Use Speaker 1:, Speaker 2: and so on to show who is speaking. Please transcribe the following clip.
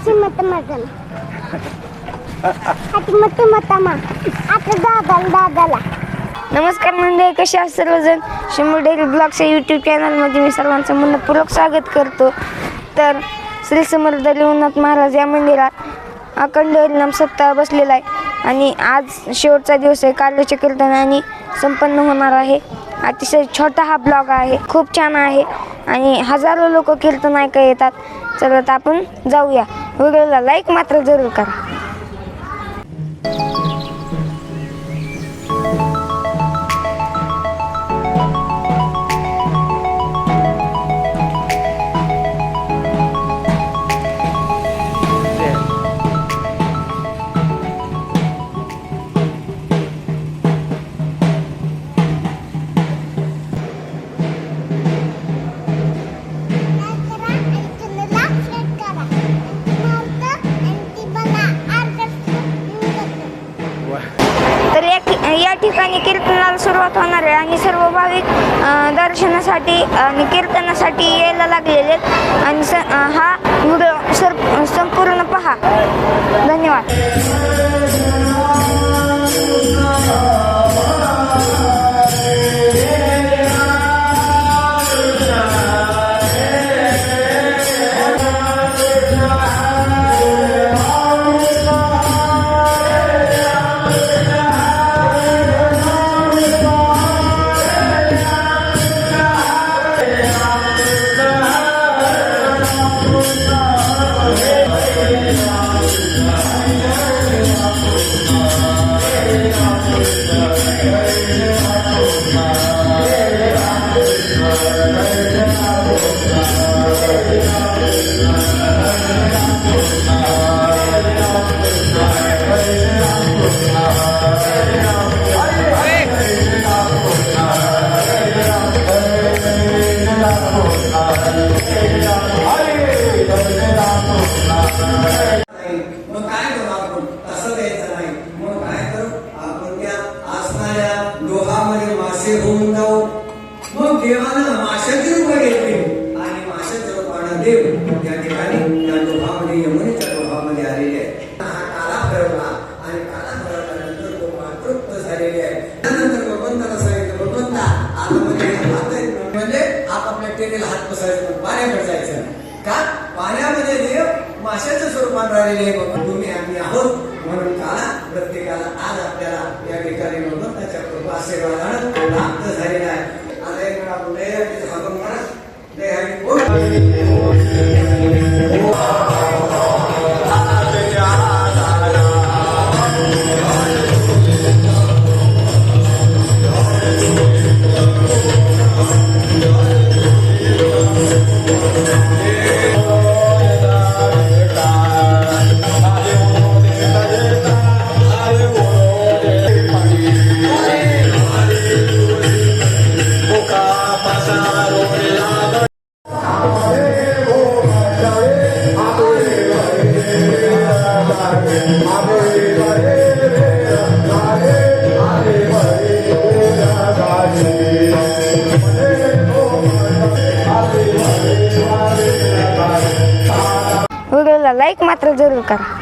Speaker 1: अशी मत माझं हाती मत मतामा आता दादाला नमस्कार मंडळी, कसे आहात सर्वजण. शंभर डेली ब्लॉग्स या यूट्यूब चॅनलमध्ये मी सर्वांचं मनपूर्वक स्वागत करतो. तर श्री समर्थ लिवनाथ महाराज या मंदिरात अखंड हरिनाम सप्ताह बसलेला आहे आणि आज शेवटचा दिवस आहे. कालच्या कीर्तनाने संपन्न होणार आहे. अतिशय छोटा हा ब्लॉग आहे, खूप छान आहे आणि हजारो लोक कीर्तन ऐका येतात. चला तर आपण जाऊया. व्हिडिओला लाईक मात्र जरूर करा. या ठिकाणी कीर्तनाला सुरुवात होणार आहे आणि सर्व भाविक दर्शनासाठी आणि कीर्तनासाठी यायला लागलेले आहेत आणि हा व्हिडिओ संपूर्ण पहा. धन्यवाद.
Speaker 2: मग देवानं माशाची रूप घेतली आणि माशाचं रूपानं देव या ठिकाणी या डोहामध्ये यमुनेच्या डोहामध्ये आलेले आहे. हा काला फरकला आणि काला फरकल्यानंतर तो मातृत्व झालेले आहे. त्यानंतर भगवंताला सांगितलं, भगवंता आतमध्ये हात आहेत म्हणजे आपापल्या टेनेला हात पसरायचं, पाण्याकडे जायचं का? पाण्यामध्ये देव माशाच्या स्वरूपात राहिलेले आहे. बघून तुम्ही आम्ही आहोत म्हणून काला प्रत्येकाला आज आपल्याला या ठिकाणी भगवंताच्या कृपा आशीर्वादानं प्राप्त झालेला आहे.
Speaker 1: व्हिडिओला लाईक मात्र जरूर करा.